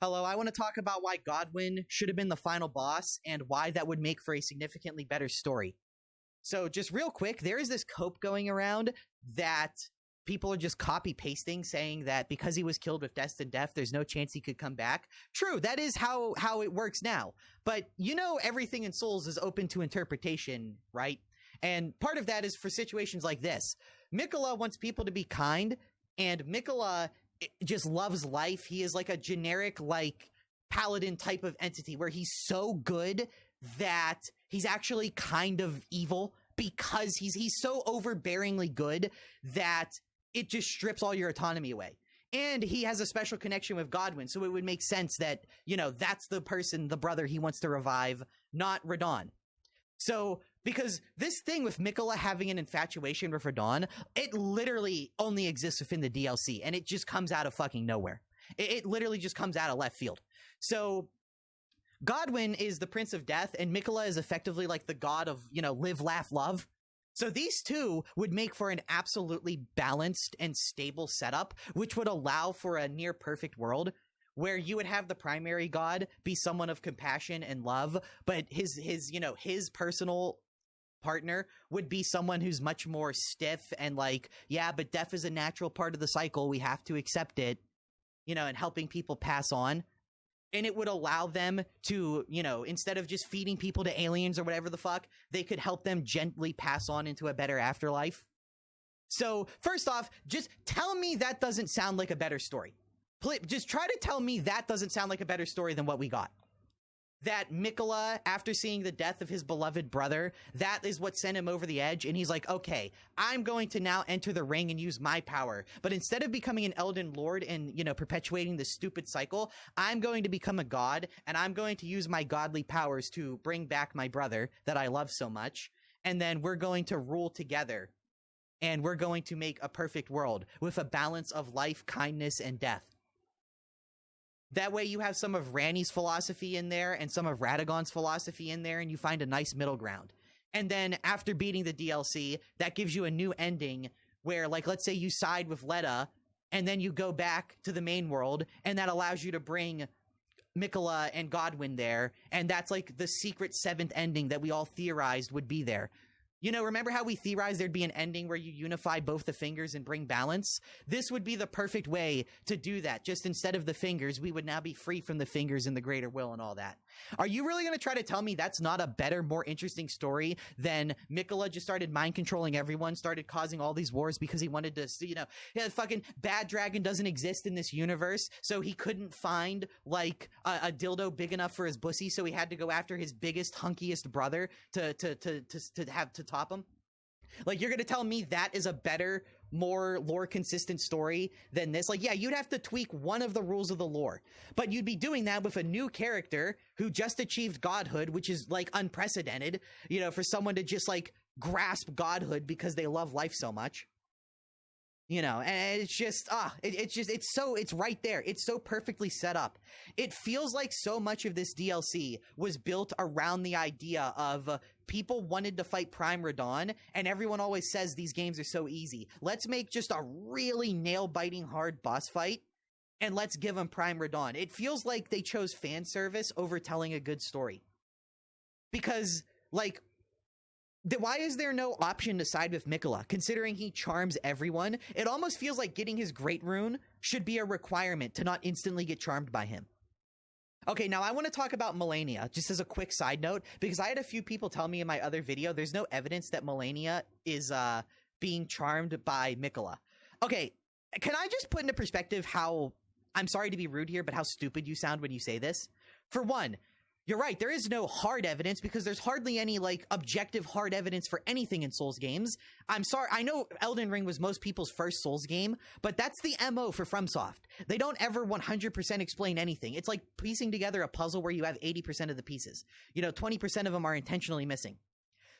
Hello, I want to talk about why Godwin should have been the final boss and why that would make for a significantly better story. So, just real quick, there is this cope going around that people are just copy pasting, saying that because he was killed with destined death, there's no chance he could come back. True, that is how it works now. But you know, everything in Souls is open to interpretation, right? And part of that is for situations like this. Miquella wants people to be kind, and Miquella just loves life. He is like a generic, like, paladin type of entity where he's so good that he's actually kind of evil because he's so overbearingly good that it just strips all your autonomy away. And he has a special connection with Godwin, so it would make sense that, you know, that's the person, the brother he wants to revive, not Radon. So, because this thing with Miquella having an infatuation with Radon, it literally only exists within the DLC, and it just comes out of fucking nowhere. It literally just comes out of left field. So, Godwin is the Prince of Death, and Miquella is effectively like the god of, you know, live, laugh, love. So these two would make for an absolutely balanced and stable setup, which would allow for a near perfect world where you would have the primary god be someone of compassion and love, but his personal partner would be someone who's much more stiff and like, yeah, but death is a natural part of the cycle. We have to accept it, you know, and helping people pass on. And it would allow them to, you know, instead of just feeding people to aliens or whatever the fuck, they could help them gently pass on into a better afterlife. So first off, just tell me that doesn't sound like a better story. Just try to tell me that doesn't sound like a better story than what we got. That Miquella, after seeing the death of his beloved brother, that is what sent him over the edge. And he's like, okay, I'm going to now enter the ring and use my power. But instead of becoming an Elden Lord and, you know, perpetuating this stupid cycle, I'm going to become a god, and I'm going to use my godly powers to bring back my brother that I love so much. And then we're going to rule together. And we're going to make a perfect world with a balance of life, kindness, and death. That way you have some of Ranni's philosophy in there and some of Radagon's philosophy in there, and you find a nice middle ground. And then after beating the DLC, that gives you a new ending where, like, let's say you side with Letta, and then you go back to the main world, and that allows you to bring Miquella and Godwin there, and that's like the secret seventh ending that we all theorized would be there. You know, remember how we theorized there'd be an ending where you unify both the fingers and bring balance? This would be the perfect way to do that. Just instead of the fingers, we would now be free from the fingers and the greater will and all that. Are you really going to try to tell me that's not a better, more interesting story than Miquella just started mind controlling everyone, started causing all these wars because he wanted to, you know, yeah, fucking Bad Dragon doesn't exist in this universe, so he couldn't find, like, a dildo big enough for his pussy, so he had to go after his biggest, hunkiest brother to top him? Like, you're gonna tell me that is a better, more lore consistent story than this? Like, yeah, you'd have to tweak one of the rules of the lore, but you'd be doing that with a new character who just achieved godhood, which is like unprecedented, you know, for someone to just like grasp godhood because they love life so much. You know, and it's just, it's right there. It's so perfectly set up. It feels like so much of this DLC was built around the idea of people wanted to fight Prime Radon, and everyone always says these games are so easy. Let's make just a really nail-biting hard boss fight, and let's give them Prime Radon. It feels like they chose fan service over telling a good story. Because, like, why is there no option to side with Miquella, considering he charms everyone? It almost feels like getting his Great Rune should be a requirement to not instantly get charmed by him. Okay, now I want to talk about Malenia, just as a quick side note, because I had a few people tell me in my other video, there's no evidence that Malenia is being charmed by Miquella. Okay, can I just put into perspective how, I'm sorry to be rude here, but how stupid you sound when you say this? For one, you're right, there is no hard evidence because there's hardly any, like, objective hard evidence for anything in Souls games. I'm sorry, I know Elden Ring was most people's first Souls game, but that's the MO for FromSoft. They don't ever 100% explain anything. It's like piecing together a puzzle where you have 80% of the pieces. You know, 20% of them are intentionally missing.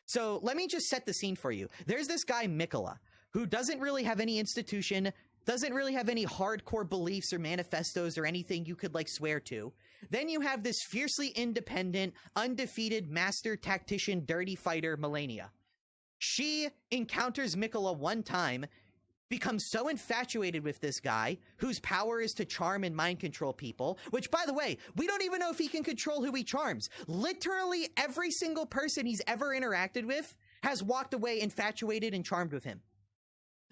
So let me just set the scene for you. There's this guy, Miquella, who doesn't really have any institution, doesn't really have any hardcore beliefs or manifestos or anything you could, like, swear to. Then you have this fiercely independent, undefeated master tactician dirty fighter, Malenia. She encounters Miquella one time, becomes so infatuated with this guy, whose power is to charm and mind control people, which, by the way, we don't even know if he can control who he charms. Literally every single person he's ever interacted with has walked away infatuated and charmed with him.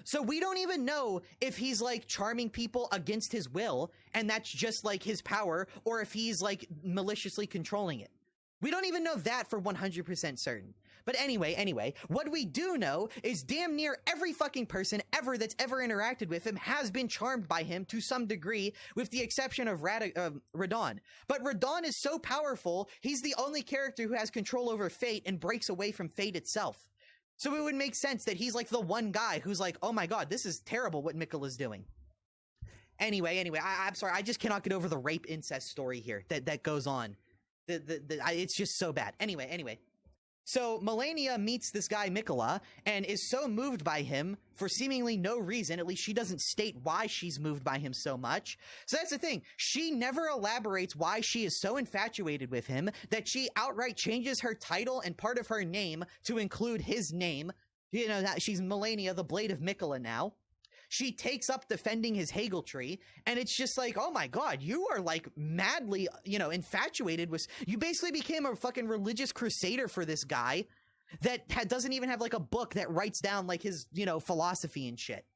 So we don't even know if he's like charming people against his will, and that's just like his power, or if he's like maliciously controlling it. We don't even know that for 100% certain. But anyway, what we do know is damn near every fucking person ever that's ever interacted with him has been charmed by him to some degree, with the exception of Radon. But Radon is so powerful, he's the only character who has control over fate and breaks away from fate itself. So it would make sense that he's like the one guy who's like, oh my god, this is terrible what Miquella's doing. Anyway, I'm sorry, I just cannot get over the rape incest story here that goes on. It's just so bad. Anyway. So Malenia meets this guy Miquella and is so moved by him for seemingly no reason. At least she doesn't state why she's moved by him so much. So that's the thing. She never elaborates why she is so infatuated with him that she outright changes her title and part of her name to include his name. You know, that she's Malenia, the Blade of Miquella now. She takes up defending his Hegel tree, and it's just like, oh my god, you are like madly, infatuated with, you basically became a fucking religious crusader for this guy that doesn't even have like a book that writes down like his, philosophy and shit.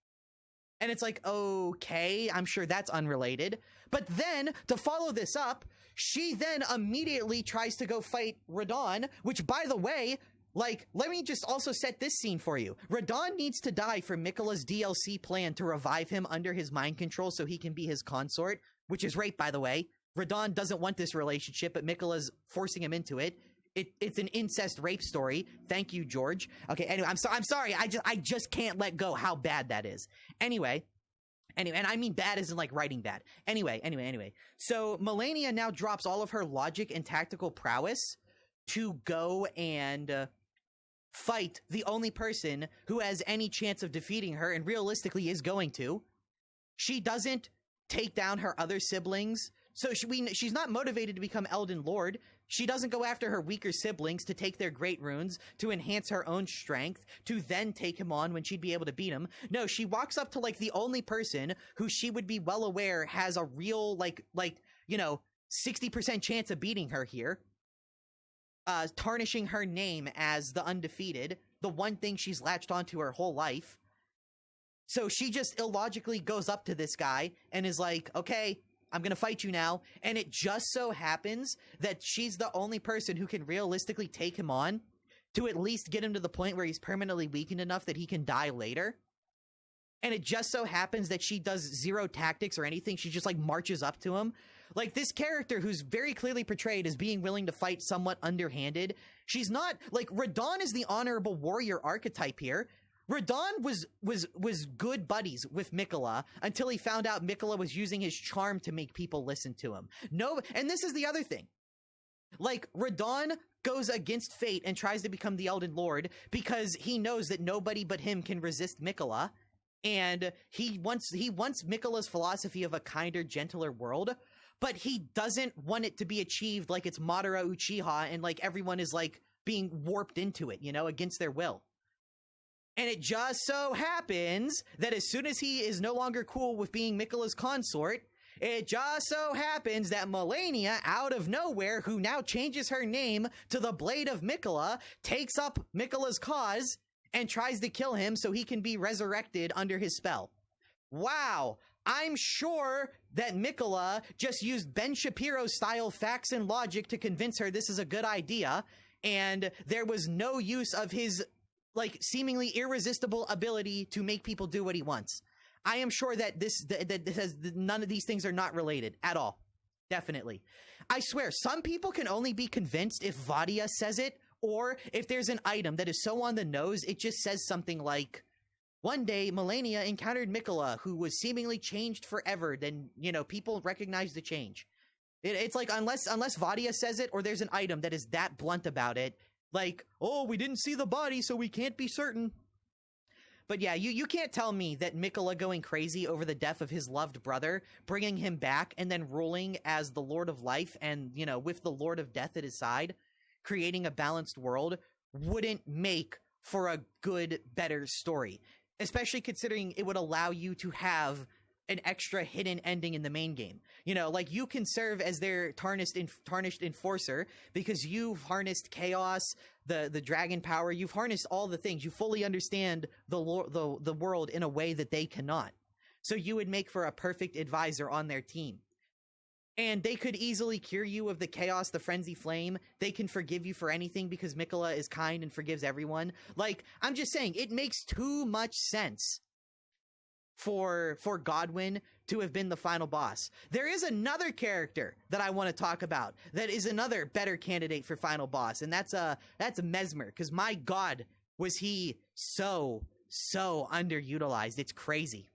And it's like, okay, I'm sure that's unrelated. But then, to follow this up, she then immediately tries to go fight Radon, which, by the way, like, let me just also set this scene for you. Radon needs to die for Miquella's DLC plan to revive him under his mind control so he can be his consort, which is rape, by the way. Radon doesn't want this relationship, but Miquella's forcing him into it. It's an incest rape story. Thank you, George. Okay, anyway, I'm sorry. I just can't let go how bad that is. Anyway, and I mean bad isn't like writing bad. Anyway. So Malenia now drops all of her logic and tactical prowess to go and fight the only person who has any chance of defeating her and realistically is going to. She doesn't take down her other siblings, so she's not motivated to become Elden Lord. She doesn't go after her weaker siblings to take their great runes, to enhance her own strength, to then take him on when she'd be able to beat him. No, she walks up to like the only person who she would be well aware has a real 60% chance of beating her here. Tarnishing her name as the undefeated, the one thing she's latched onto her whole life. So she just illogically goes up to this guy and is like, okay, I'm gonna fight you now. And it just so happens that she's the only person who can realistically take him on to at least get him to the point where he's permanently weakened enough that he can die later. And it just so happens that she does zero tactics or anything. She just like marches up to him. Like, this character who's very clearly portrayed as being willing to fight somewhat underhanded, she's not, like, Radon is the honorable warrior archetype here. Radon was good buddies with Miquella until he found out Miquella was using his charm to make people listen to him. No, and this is the other thing. Like, Radon goes against fate and tries to become the Elden Lord because he knows that nobody but him can resist Miquella, and he wants Miquella's philosophy of a kinder, gentler world. But he doesn't want it to be achieved like it's Madara Uchiha and like everyone is like being warped into it, against their will. And it just so happens that as soon as he is no longer cool with being Miquella's consort, it just so happens that Malenia, out of nowhere, who now changes her name to the Blade of Miquella, takes up Miquella's cause and tries to kill him so he can be resurrected under his spell. Wow. I'm sure that Miquella just used Ben Shapiro-style facts and logic to convince her this is a good idea, and there was no use of his, like, seemingly irresistible ability to make people do what he wants. I am sure that none of these things are not related at all. Definitely. I swear, some people can only be convinced if Vadia says it, or if there's an item that is so on the nose, it just says something like, one day, Malenia encountered Miquella, who was seemingly changed forever. Then, people recognize the change. It's like, unless Vadia says it, or there's an item that is that blunt about it, like, oh, we didn't see the body, so we can't be certain. But yeah, you can't tell me that Miquella going crazy over the death of his loved brother, bringing him back, and then ruling as the Lord of Life, and, with the Lord of Death at his side, creating a balanced world, wouldn't make for a good, better story. especially considering it would allow you to have an extra hidden ending in the main game. You know, like you can serve as their tarnished enforcer because you've harnessed chaos, the dragon power. You've harnessed all the things. You fully understand the world in a way that they cannot. So you would make for a perfect advisor on their team. And they could easily cure you of the chaos, the frenzy flame. They can forgive you for anything because Miquella is kind and forgives everyone. Like, I'm just saying, it makes too much sense for Godwin to have been the final boss. There is another character that I want to talk about that is another better candidate for final boss, and that's Mesmer, because my god, was he so underutilized. It's crazy.